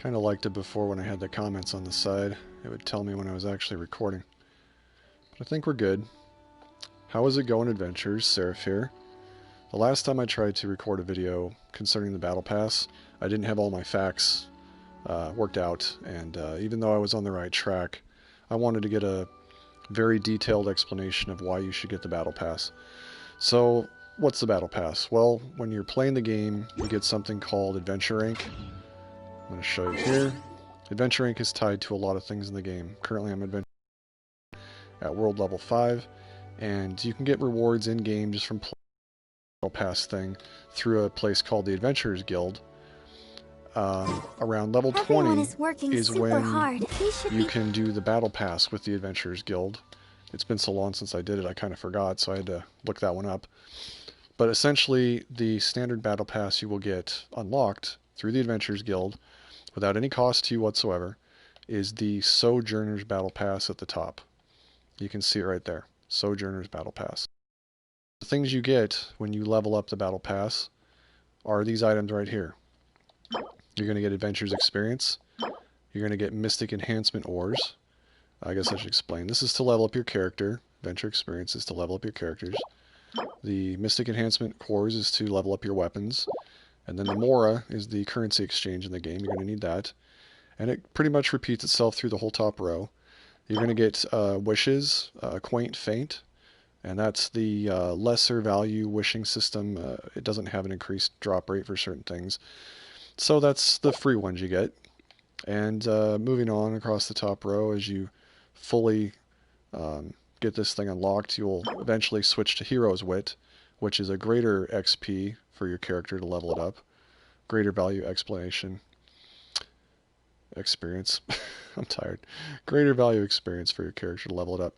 Kind of liked it before when I had the comments on the side. It would tell me when I was actually recording. But I think we're good. How is it going, adventures? Seraph here. The last time I tried to record a video concerning the Battle Pass, I didn't have all my facts worked out, and even though I was on the right track, I wanted to get a very detailed explanation of why you should get the Battle Pass. So, what's the Battle Pass? Well, when you're playing the game, you get something called Adventure Rank. I'm going to show you here. Adventure Rank is tied to a lot of things in the game. Currently I'm at World Level 5, and you can get rewards in-game just from playing the Battle Pass thing through a place called the Adventurers Guild. Around level 20 is when you can do the Battle Pass with the Adventurers Guild. It's been so long since I did it, I kind of forgot, so I had to look that one up. But essentially, the standard Battle Pass you will get unlocked through the Adventurers Guild, without any cost to you whatsoever, is the Sojourner's Battle Pass at the top. You can see it right there, Sojourner's Battle Pass. The things you get when you level up the Battle Pass are these items right here. You're going to get Adventurers Experience. You're going to get Mystic Enhancement Ores. I guess I should explain. This is to level up your character. Adventure Experience is to level up your characters. The Mystic Enhancement Cores is to level up your weapons. And then the Mora is the currency exchange in the game. You're going to need that. And it pretty much repeats itself through the whole top row. You're going to get wishes, Acquaint, Feint. And that's the lesser value wishing system. It doesn't have an increased drop rate for certain things. So that's the free ones you get. And moving on across the top row, as you fully get this thing unlocked, you'll eventually switch to Hero's Wit, which is a greater XP for your character to level it up. Greater value experience. I'm tired. Greater value experience for your character to level it up.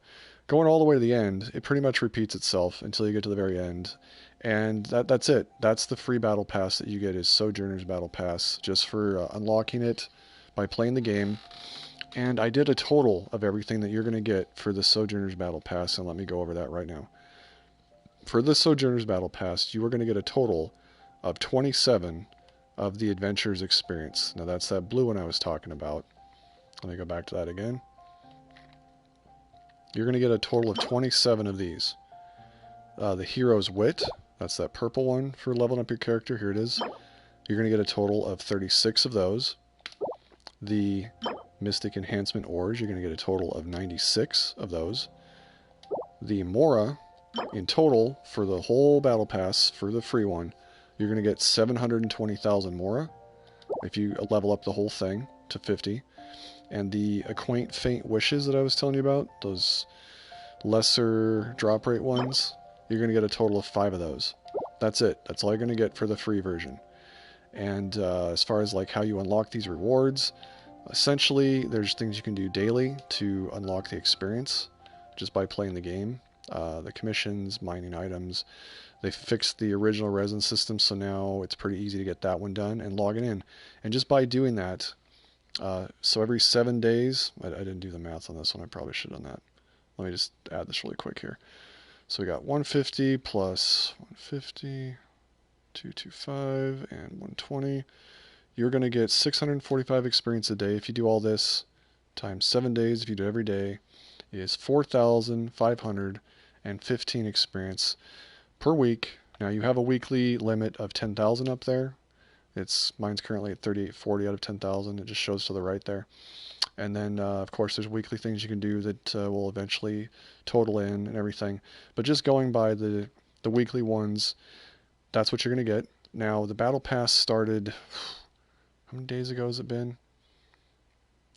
Going all the way to the end, it pretty much repeats itself until you get to the very end. And that's it. That's the free Battle Pass that you get, is Sojourner's Battle Pass, just for unlocking it by playing the game. And I did a total of everything that you're going to get for the Sojourner's Battle Pass, and let me go over that right now. For the Sojourner's Battle Pass, you are going to get a total of 27 of the Adventurers Experience. Now that's that blue one I was talking about. Let me go back to that again. You're going to get a total of 27 of these. The Hero's Wit, that's that purple one for leveling up your character. Here it is. You're going to get a total of 36 of those. The Mystic Enhancement Ores, you're going to get a total of 96 of those. The Mora, in total, for the whole Battle Pass, for the free one, you're going to get 720,000 Mora, if you level up the whole thing to 50. And the Acquaint Feint Wishes that I was telling you about, those lesser drop rate ones, you're going to get a total of 5 of those. That's it. That's all you're going to get for the free version. And as far as like how you unlock these rewards, essentially there's things you can do daily to unlock the experience just by playing the game. The commissions, mining items. They fixed the original resin system, so now it's pretty easy to get that one done and logging in. And just by doing that, so every 7 days, I didn't do the math on this one, I probably should have done that. Let me just add this really quick here. So we got 150 plus 150, 225, and 120. You're going to get 645 experience a day. If you do all this times 7 days, if you do it every day, is 4,515 experience per week. Now you have a weekly limit of 10,000 up there. Mine's currently at 3840 out of 10,000. It just shows to the right there. And then, of course, there's weekly things you can do that will eventually total in and everything. But just going by the weekly ones, that's what you're going to get. Now, the Battle Pass started, how many days ago has it been?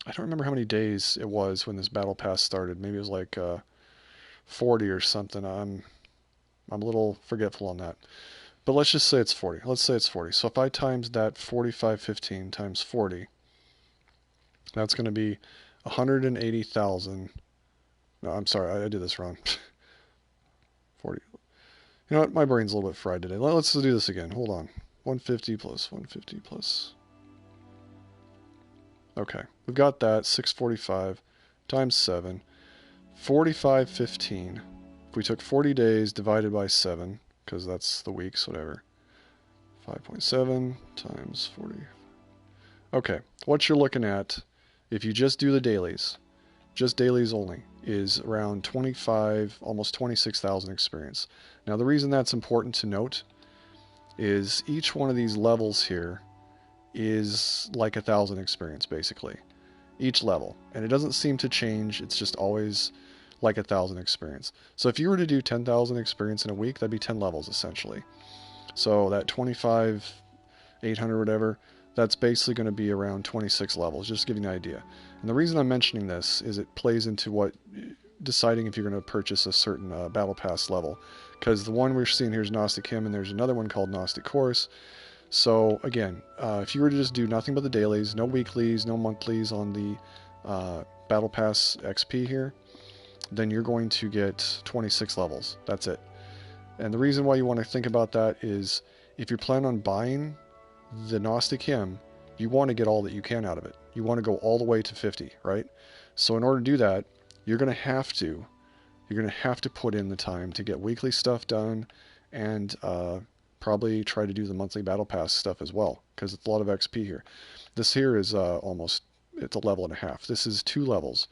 I don't remember how many days it was when this Battle Pass started. Maybe it was like 40 or something. I'm a little forgetful on that. But let's just say it's 40. Let's say it's 40. So if I times that 4515 times 40, that's going to be 180,000. No, I'm sorry, I did this wrong. 40. You know what? My brain's a little bit fried today. Let's do this again. Hold on. 150 plus 150 plus. Okay, we've got that. 645 times 7. 4515. If we took 40 days divided by 7, because that's the weeks, whatever. 5.7 times 40. Okay, what you're looking at, if you just do the dailies, just dailies only, is around 25, almost 26,000 experience. Now the reason that's important to note is each one of these levels here is like 1,000 experience basically. Each level. And it doesn't seem to change, it's just always like 1,000 experience. So if you were to do 10,000 experience in a week, that'd be 10 levels essentially. So that 25,800 whatever, that's basically going to be around 26 levels, just to give you an idea. And the reason I'm mentioning this is it plays into what deciding if you're going to purchase a certain Battle Pass level. Because the one we're seeing here is Gnostic Hymn, and there's another one called Gnostic Course. So again, if you were to just do nothing but the dailies, no weeklies, no monthlies on the Battle Pass XP here, then you're going to get 26 levels. That's it. And the reason why you want to think about that is if you're planning on buying the Gnostic Hymn, you want to get all that you can out of it. You want to go all the way to 50, right? So in order to do that, you're going to have to put in the time to get weekly stuff done and probably try to do the monthly Battle Pass stuff as well, because it's a lot of XP here. This here is almost, it's a level and a half. This is 2 levels.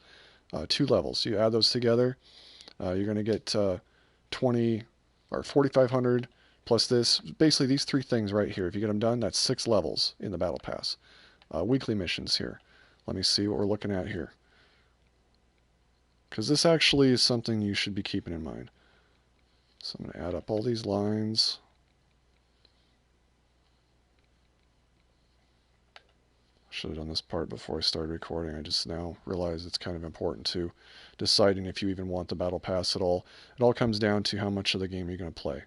2 levels. You add those together, you're going to get 20 or 4,500 plus this. Basically, these 3 things right here, if you get them done, that's 6 levels in the Battle Pass. Weekly missions here. Let me see what we're looking at here, because this actually is something you should be keeping in mind. So I'm going to add up all these lines. Should have done this part before I started recording. I just now realize it's kind of important to deciding if you even want the Battle Pass at all. It all comes down to how much of the game you're going to play.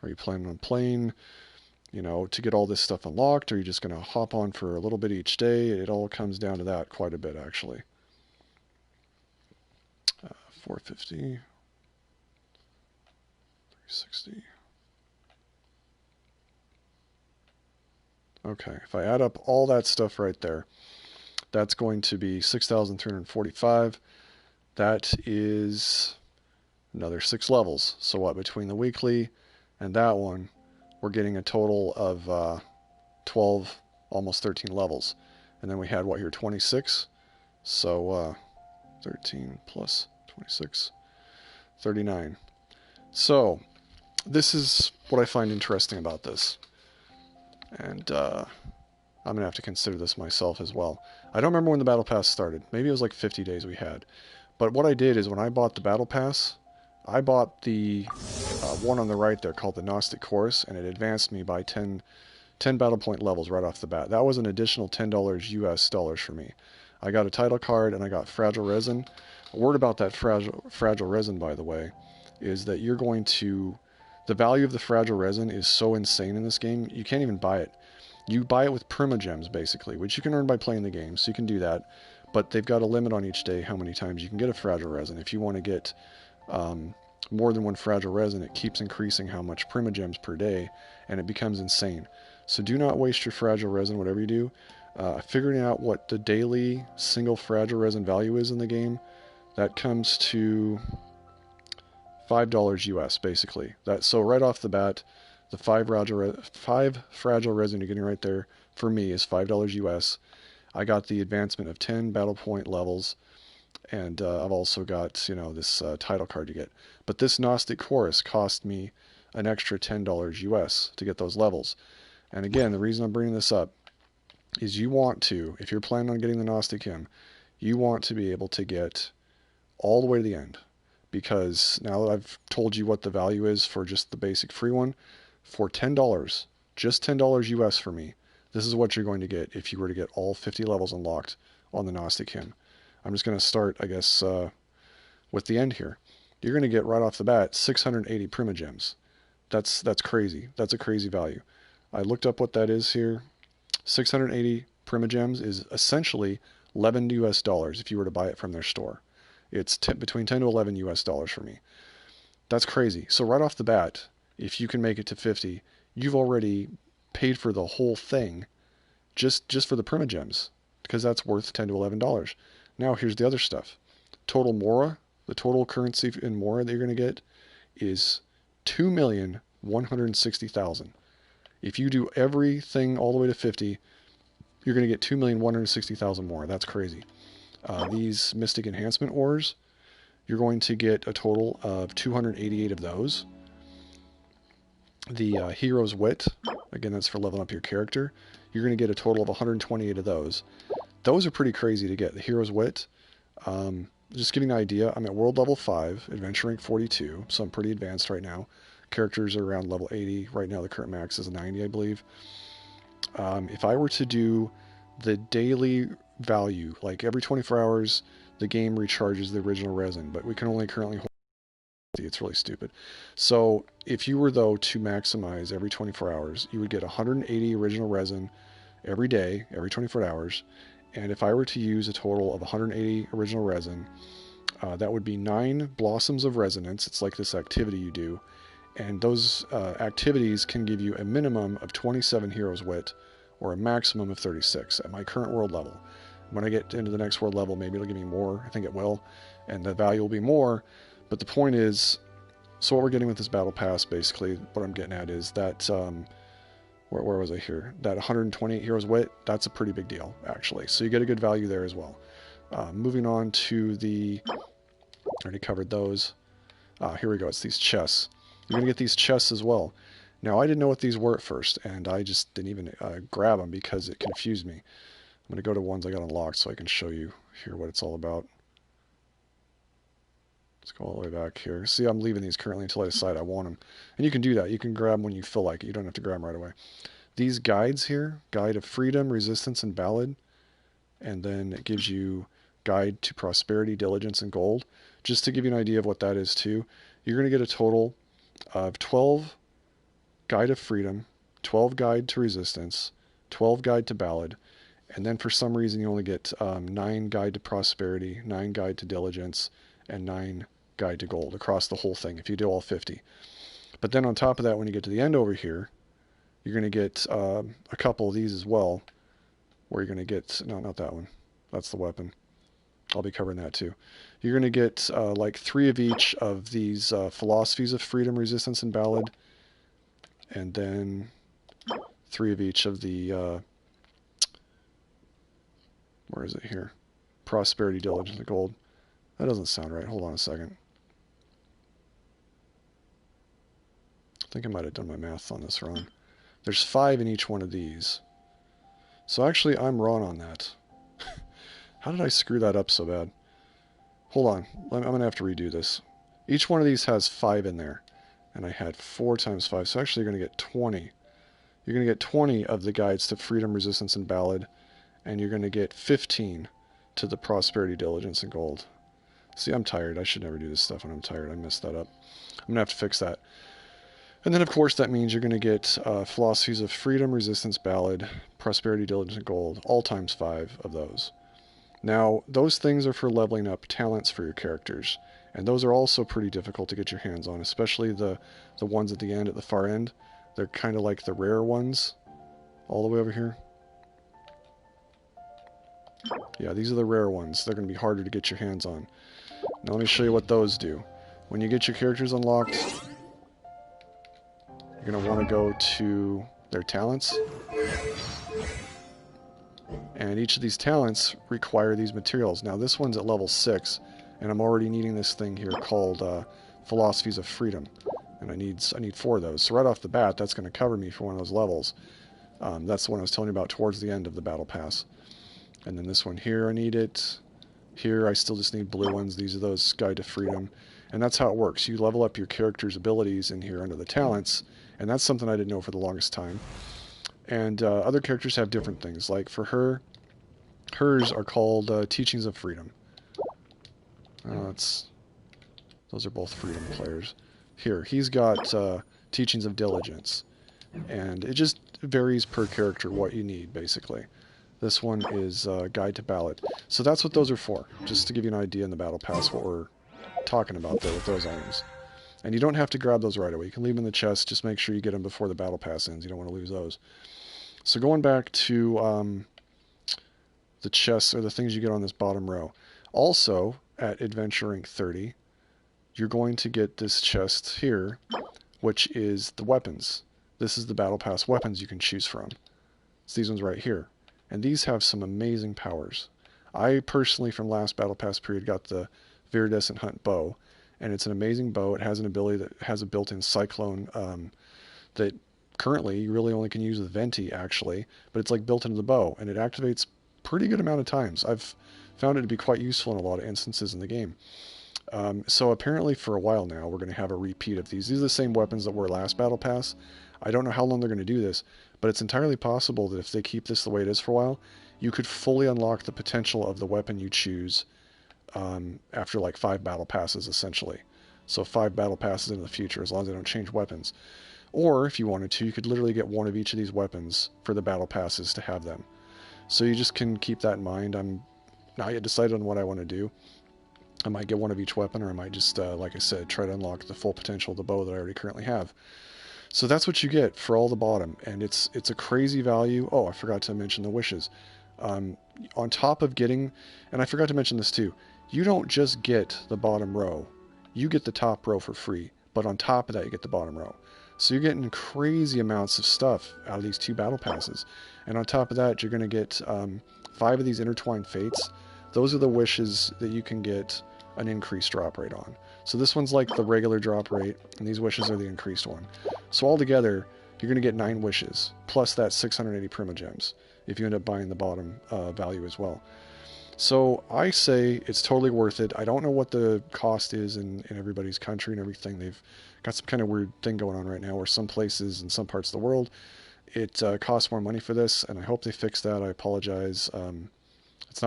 Are you planning on playing, you know, to get all this stuff unlocked? Or are you just going to hop on for a little bit each day? It all comes down to that quite a bit, actually. 450, 360. Okay, if I add up all that stuff right there, that's going to be 6,345. That is another 6 levels. So what, between the weekly and that one, we're getting a total of 12, almost 13 levels. And then we had, what here, 26? So 13 plus 26, 39. So this is what I find interesting about this. And I'm going to have to consider this myself as well. I don't remember when the Battle Pass started. Maybe it was like 50 days we had. But what I did is when I bought the Battle Pass, I bought the one on the right there called the Gnostic Course, and it advanced me by 10 battle point levels right off the bat. That was an additional $10 US dollars for me. I got a title card and I got fragile resin. A word about that fragile resin, by the way, is that you're going to... The value of the fragile resin is so insane in this game, you can't even buy it. You buy it with Primogems, basically, which you can earn by playing the game, so you can do that. But they've got a limit on each day how many times you can get a fragile resin. If you want to get more than one fragile resin, it keeps increasing how much Primogems per day, and it becomes insane. So do not waste your fragile resin, whatever you do. Figuring out what the daily single fragile resin value is in the game, that comes to $5 US, basically. So right off the bat, the 5 fragile resin you're getting right there, for me, is $5 US. I got the advancement of 10 battle point levels, and I've also got, you know, this title card you get. But this Gnostic Chorus cost me an extra $10 US to get those levels. And again, the reason I'm bringing this up is you want to, if you're planning on getting the Gnostic Hymn, you want to be able to get all the way to the end. Because now that I've told you what the value is for just the basic free one, for $10, just $10 US for me, this is what you're going to get if you were to get all 50 levels unlocked on the Gnostic Hymn. I'm just going to start, I guess, with the end here. You're going to get right off the bat 680 Primogems. That's crazy. That's a crazy value. I looked up what that is here. 680 Primogems is essentially $11 US dollars if you were to buy it from their store. It's between 10 to 11 US dollars for me. That's crazy. So right off the bat, if you can make it to 50, you've already paid for the whole thing just for the Primogems, because that's worth 10 to 11 dollars. Now here's the other stuff. Total Mora, the total currency in Mora that you're going to get is 2,160,000. If you do everything all the way to 50, you're going to get 2,160,000 more. That's crazy. These Mystic Enhancement Ores, you're going to get a total of 288 of those. The Hero's Wit, again, that's for leveling up your character. You're going to get a total of 128 of those. Those are pretty crazy to get. The Hero's Wit, just giving you an idea, I'm at world level 5, adventure rank 42, so I'm pretty advanced right now. Characters are around level 80. Right now the current max is 90, I believe. If I were to do the daily value, like every 24 hours, the game recharges the original resin, but we can only currently hold. It's really stupid. So if you were, though, to maximize every 24 hours, you would get 180 original resin every day, every 24 hours. And if I were to use a total of 180 original resin, that would be 9 Blossoms of Resonance. It's like this activity you do. And those activities can give you a minimum of 27 Hero's Wit, or a maximum of 36 at my current world level. When I get into the next world level, maybe it'll give me more. I think it will. And the value will be more. But the point is, so what we're getting with this battle pass, basically, what I'm getting at is that, where was I here? That 128 Hero's Wit, that's a pretty big deal, actually. So you get a good value there as well. Moving on to the, already covered those. Here we go, it's these chests. You're going to get these chests as well. Now, I didn't know what these were at first, and I just didn't even grab them because it confused me. I'm going to go to ones I got unlocked so I can show you here what it's all about. Let's go all the way back here. See, I'm leaving these currently until I decide I want them. And you can do that. You can grab them when you feel like it. You don't have to grab them right away. These guides here, Guide of Freedom, Resistance, and Ballad. And then it gives you Guide to Prosperity, Diligence, and Gold. Just to give you an idea of what that is too, you're going to get a total of 12 Guide of Freedom, 12 Guide to Resistance, 12 Guide to Ballad, and then for some reason you only get 9 Guide to Prosperity, 9 Guide to Diligence, and 9 Guide to Gold across the whole thing if you do all 50. But then on top of that, when you get to the end over here, you're going to get a couple of these as well, where you're going to get, no, not that one, that's the weapon. I'll be covering that too. You're going to get like 3 of each of these Philosophies of Freedom, Resistance, and Ballad, and then 3 of each of the, where is it here? Prosperity, Diligence, and Gold. That doesn't sound right. Hold on a second. I think I might have done my math on this wrong. There's 5 in each one of these. So actually, I'm wrong on that. How did I screw that up so bad? Hold on. I'm going to have to redo this. Each one of these has 5 in there. And I had 4 times 5. So actually, you're going to get 20. You're going to get 20 of the guides to Freedom, Resistance, and Ballad. And you're going to get 15 to the Prosperity, Diligence, and Gold. See, I'm tired. I should never do this stuff when I'm tired. I messed that up. I'm going to have to fix that. And then, of course, that means you're going to get Philosophies of Freedom, Resistance, Ballad, Prosperity, Diligence, and Gold, all times 5 of those. Now, those things are for leveling up talents for your characters, and those are also pretty difficult to get your hands on, especially the ones at the end, at the far end. They're kind of like the rare ones, all the way over here. Yeah, these are the rare ones. They're going to be harder to get your hands on. Now let me show you what those do. When you get your characters unlocked, you're going to want to go to their talents. And each of these talents require these materials. Now this one's at level 6, and I'm already needing this thing here called Philosophies of Freedom. And I need 4 of those. So right off the bat, that's going to cover me for one of those levels. That's the one I was telling you about towards the end of the Battle Pass. And then this one here, I need it. Here, I still just need blue ones. These are those Guide to Freedom. And that's how it works. You level up your character's abilities in here under the talents, and that's something I didn't know for the longest time. And other characters have different things. Like for her, hers are called Teachings of Freedom. Those are both Freedom players. Here, he's got Teachings of Diligence. And it just varies per character what you need, basically. This one is Guide to Ballad. So that's what those are for, just to give you an idea in the Battle Pass what we're talking about there with those items. And you don't have to grab those right away. You can leave them in the chest. Just make sure you get them before the Battle Pass ends. You don't want to lose those. So going back to the chests, or the things you get on this bottom row. Also, at Adventure Rank 30, you're going to get this chest here, which is the weapons. This is the Battle Pass weapons you can choose from. It's these ones right here. And these have some amazing powers. I personally, from last Battle Pass period, got the Viridescent Hunt bow, and it's an amazing bow. It has an ability that has a built-in cyclone that currently you really only can use with Venti, actually, but it's like built into the bow, and it activates pretty good amount of times. I've found it to be quite useful in a lot of instances in the game. So apparently for a while now, we're going to have a repeat of these. These are the same weapons that were last Battle Pass. I don't know how long they're going to do this, but it's entirely possible that if they keep this the way it is for a while, you could fully unlock the potential of the weapon you choose after like 5 Battle Passes, essentially. So 5 Battle Passes into the future, as long as they don't change weapons. Or, if you wanted to, you could literally get one of each of these weapons for the Battle Passes to have them. So you just can keep that in mind. I'm not yet decided on what I want to do. I might get one of each weapon, or I might just, like I said, try to unlock the full potential of the bow that I already currently have. So that's what you get for all the bottom, and it's a crazy value. Oh, I forgot to mention the wishes. On top of getting, and I forgot to mention this too, you don't just get the bottom row. You get the top row for free, but on top of that you get the bottom row. So you're getting crazy amounts of stuff out of these 2 battle passes. And on top of that, you're going to get 5 of these Intertwined Fates. Those are the wishes that you can get an increased drop rate on. So this one's like the regular drop rate, and these wishes are the increased one. So altogether, you're going to get 9 wishes, plus that 680 Primogems, if you end up buying the bottom value as well. So I say it's totally worth it. I don't know what the cost is in everybody's country and everything. They've got some kind of weird thing going on right now where some places in some parts of the world, it costs more money for this, and I hope they fix that. I apologize. It's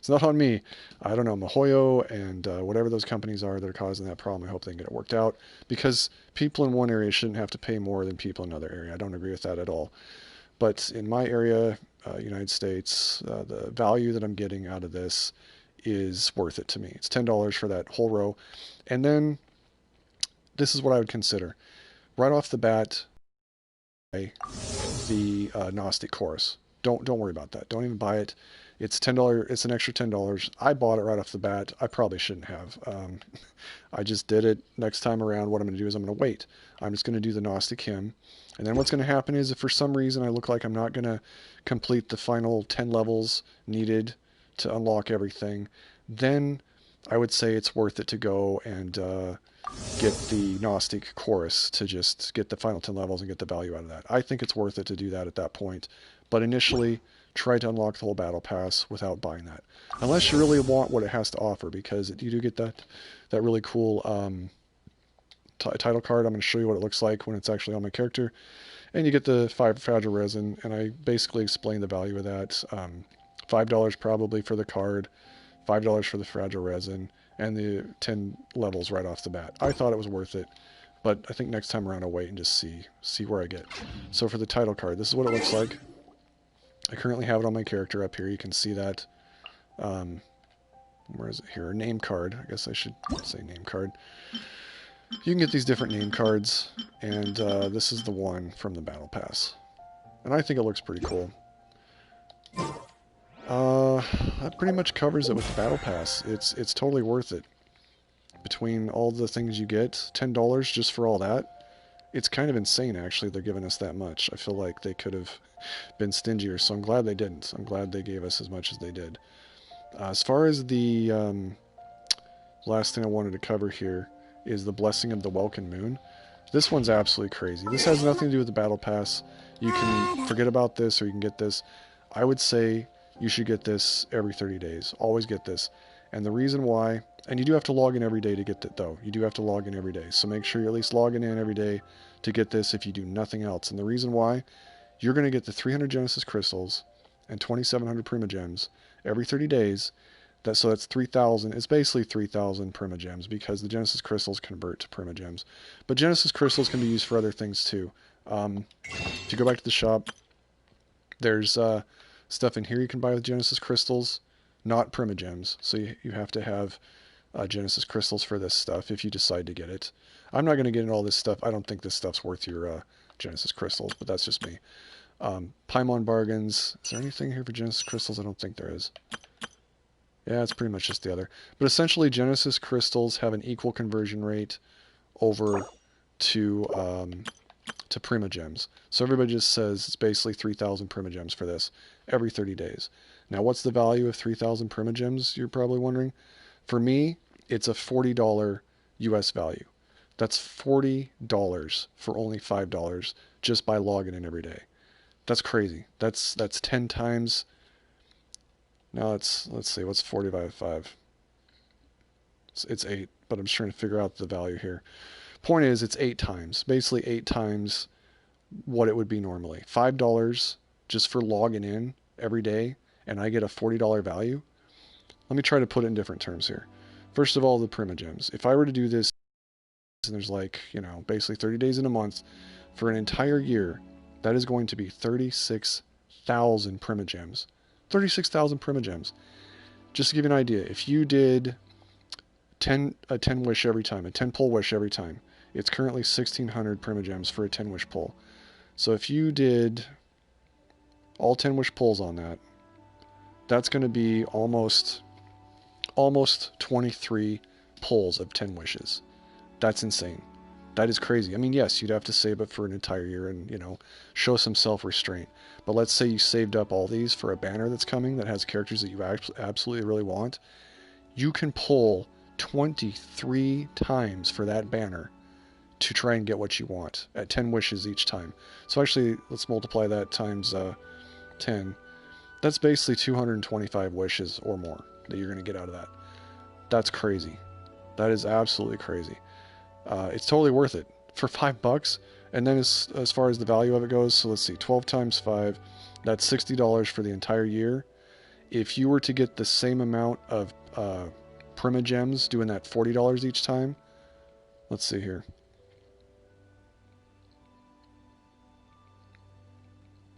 not on me. I don't know, MiHoYo and whatever those companies are that are causing that problem. I hope they can get it worked out, because people in one area shouldn't have to pay more than people in another area. I don't agree with that at all. But in my area, United States, the value that I'm getting out of this is worth it to me. It's $10 for that whole row. And then this is what I would consider. Right off the bat, the Gnostic Chorus. Don't worry about that. Don't even buy it. It's $10. It's an extra $10. I bought it right off the bat. I probably shouldn't have. I just did it. Next time around, what I'm going to do is I'm going to wait. I'm just going to do the Gnostic Hymn. And then what's going to happen is, if for some reason I look like I'm not going to complete the final 10 levels needed to unlock everything, then I would say it's worth it to go and get the Gnostic Chorus to just get the final 10 levels and get the value out of that. I think it's worth it to do that at that point. But initially, try to unlock the whole Battle Pass without buying that. Unless you really want what it has to offer, because you do get that really cool title card. I'm going to show you what it looks like when it's actually on my character. And you get the 5 fragile resin, and I basically explained the value of that. $5 probably for the card, $5 for the fragile resin, and the 10 levels right off the bat. I thought it was worth it, but I think next time around I'll wait and just see where I get. So for the title card, this is what it looks like. I currently have it on my character up here. You can see that. Where is it here? Name card. I guess I should say name card. You can get these different name cards, and this is the one from the Battle Pass. And I think it looks pretty cool. That pretty much covers it with the Battle Pass. It's totally worth it. Between all the things you get, $10 just for all that. It's kind of insane, actually, they're giving us that much. I feel like they could have been stingier, so I'm glad they didn't. I'm glad they gave us as much as they did. As far as the last thing I wanted to cover here is the Blessing of the Welkin Moon. This one's absolutely crazy. This has nothing to do with the Battle Pass. You can forget about this, or you can get this. I would say you should get this every 30 days. Always get this. And the reason why, and you do have to log in every day to get that, though. You do have to log in every day. So make sure you're at least logging in every day to get this if you do nothing else. And the reason why, you're going to get the 300 Genesis Crystals and 2,700 Primogems every 30 days. So that's 3,000. It's basically 3,000 Primogems, because the Genesis Crystals convert to Primogems. But Genesis Crystals can be used for other things too. If you go back to the shop, there's stuff in here you can buy with Genesis Crystals, not Primogems. So you have to have Genesis Crystals for this stuff if you decide to get it. I'm not going to get into all this stuff. I don't think this stuff's worth your Genesis Crystals, but that's just me. Paimon bargains. Is there anything here for Genesis Crystals? I don't think there is. Yeah, it's pretty much just the other. But essentially, Genesis Crystals have an equal conversion rate over to to Primogems. So everybody just says it's basically 3,000 Primogems for this every 30 days. Now, what's the value of 3,000 Primogems, you're probably wondering? For me, it's a $40 US value. That's $40 for only $5 just by logging in every day. That's crazy. That's 10 times. Now let's see, what's 40 by 5? It's 8, but I'm just trying to figure out the value here. Point is, it's 8 times, basically 8 times what it would be normally. $5 just for logging in every day, and I get a $40 value. Let me try to put it in different terms here. First of all, the Primogems. If I were to do this, and there's like, basically 30 days in a month for an entire year, that is going to be 36,000 Primogems. 36,000 Primogems. Just to give you an idea, if you did a 10 wish every time, a 10 pull wish every time, it's currently 1,600 Primogems for a 10 wish pull. So if you did all 10 wish pulls on that, that's going to be almost 23 pulls of 10 wishes. That's insane. That is crazy. I mean, yes, you'd have to save it for an entire year and, show some self-restraint. But let's say you saved up all these for a banner that's coming that has characters that you absolutely really want. You can pull 23 times for that banner to try and get what you want at 10 wishes each time. So actually, let's multiply that times 10. That's basically 225 wishes or more that you're going to get out of that. That's crazy. That is absolutely crazy. It's totally worth it for $5. And then as far as the value of it goes, so let's see, 12 times 5, that's $60 for the entire year. If you were to get the same amount of Primogems doing that $40 each time, let's see here.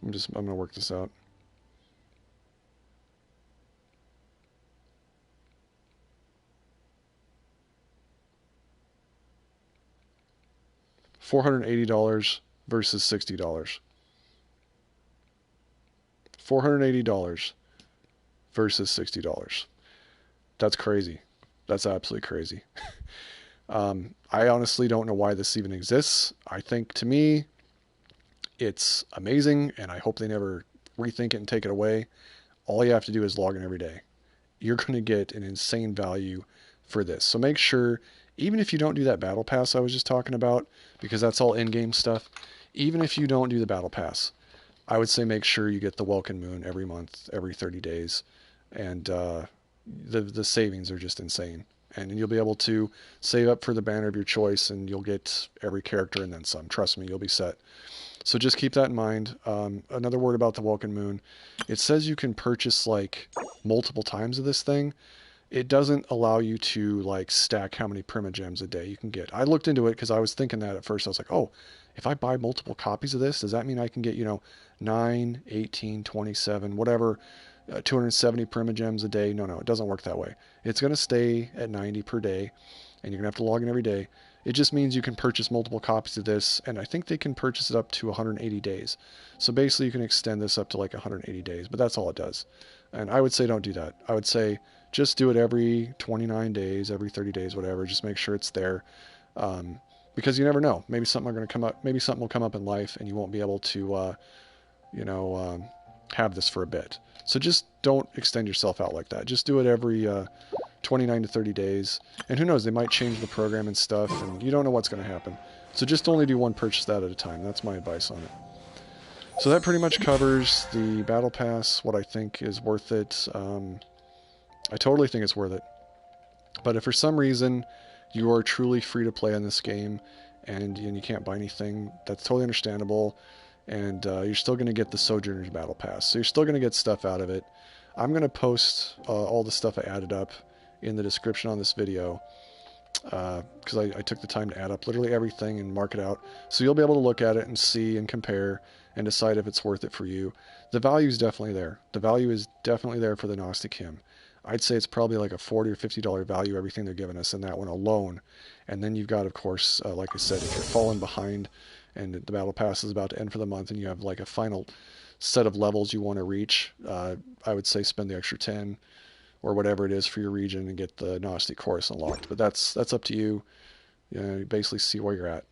I'm going to work this out. $480 versus $60. $480 versus $60. That's crazy. That's absolutely crazy. I honestly don't know why this even exists. I think, to me, it's amazing, and I hope they never rethink it and take it away. All you have to do is log in every day. You're going to get an insane value for this. So make sure, even if you don't do that battle pass I was just talking about, because that's all in-game stuff, even if you don't do the battle pass, I would say make sure you get the Welkin moon every month, every 30 days, and the savings are just insane. And you'll be able to save up for the banner of your choice, and you'll get every character and then some. Trust me, you'll be set. So just keep that in mind. Another word about the Welkin moon. It says you can purchase like multiple times of this thing. It doesn't allow you to like stack how many Primogems a day you can get. I looked into it because I was thinking that at first. I was like, oh, if I buy multiple copies of this, does that mean I can get, 9, 18, 27, whatever, 270 Primogems a day? No, it doesn't work that way. It's going to stay at 90 per day, and you're going to have to log in every day. It just means you can purchase multiple copies of this, and I think they can purchase it up to 180 days. So basically you can extend this up to like 180 days, but that's all it does. And I would say don't do that. I would say just do it every 29 days, every 30 days, whatever. Just make sure it's there. Because you never know. Maybe something will come up in life, and you won't be able to, have this for a bit. So just don't extend yourself out like that. Just do it every 29 to 30 days. And who knows, they might change the program and stuff, and you don't know what's going to happen. So just only do one purchase that at a time. That's my advice on it. So that pretty much covers the Battle Pass, what I think is worth it. I totally think it's worth it. But if for some reason you are truly free to play on this game and you can't buy anything, that's totally understandable. And you're still going to get the Sojourner's Battle Pass. So you're still going to get stuff out of it. I'm going to post all the stuff I added up in the description on this video, because I took the time to add up literally everything and mark it out. So you'll be able to look at it and see and compare and decide if it's worth it for you. The value is definitely there. The value is definitely there for the Gnostic Hymn. I'd say it's probably like a $40 or $50 value, everything they're giving us in that one alone. And then you've got, of course, like I said, if you're falling behind and the Battle Pass is about to end for the month and you have like a final set of levels you want to reach, I would say spend the extra 10 or whatever it is for your region and get the Gnostic Chorus unlocked. But that's up to you. You basically see where you're at.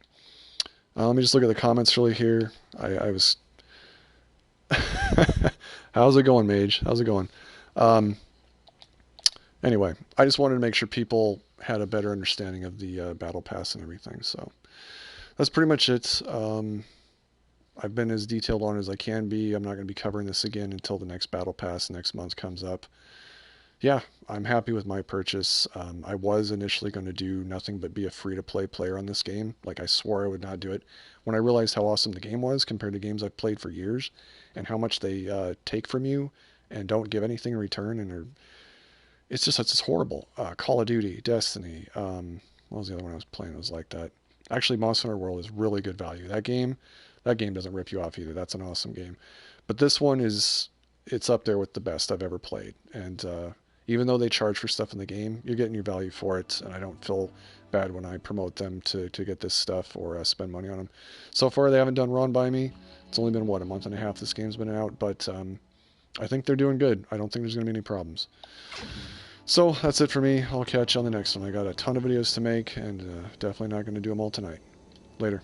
Let me just look at the comments really here. I was... How's it going, Mage? How's it going? Anyway, I just wanted to make sure people had a better understanding of the Battle Pass and everything. So that's pretty much it. I've been as detailed on as I can be. I'm not going to be covering this again until the next Battle Pass next month comes up. Yeah, I'm happy with my purchase. I was initially going to do nothing but be a free-to-play player on this game. Like, I swore I would not do it. When I realized how awesome the game was compared to games I've played for years, and how much they take from you and don't give anything in return, and it's just horrible. Call of Duty, Destiny, what was the other one I was playing that was like that? Actually, Monster Hunter World is really good value. That game doesn't rip you off either. That's an awesome game. But this one it's up there with the best I've ever played. And even though they charge for stuff in the game, you're getting your value for it. And I don't feel bad when I promote them to get this stuff or spend money on them. So far, they haven't done wrong by me. It's only been, what, a month and a half this game's been out. But I think they're doing good. I don't think there's going to be any problems. So that's it for me. I'll catch you on the next one. I got a ton of videos to make, and definitely not going to do them all tonight. Later.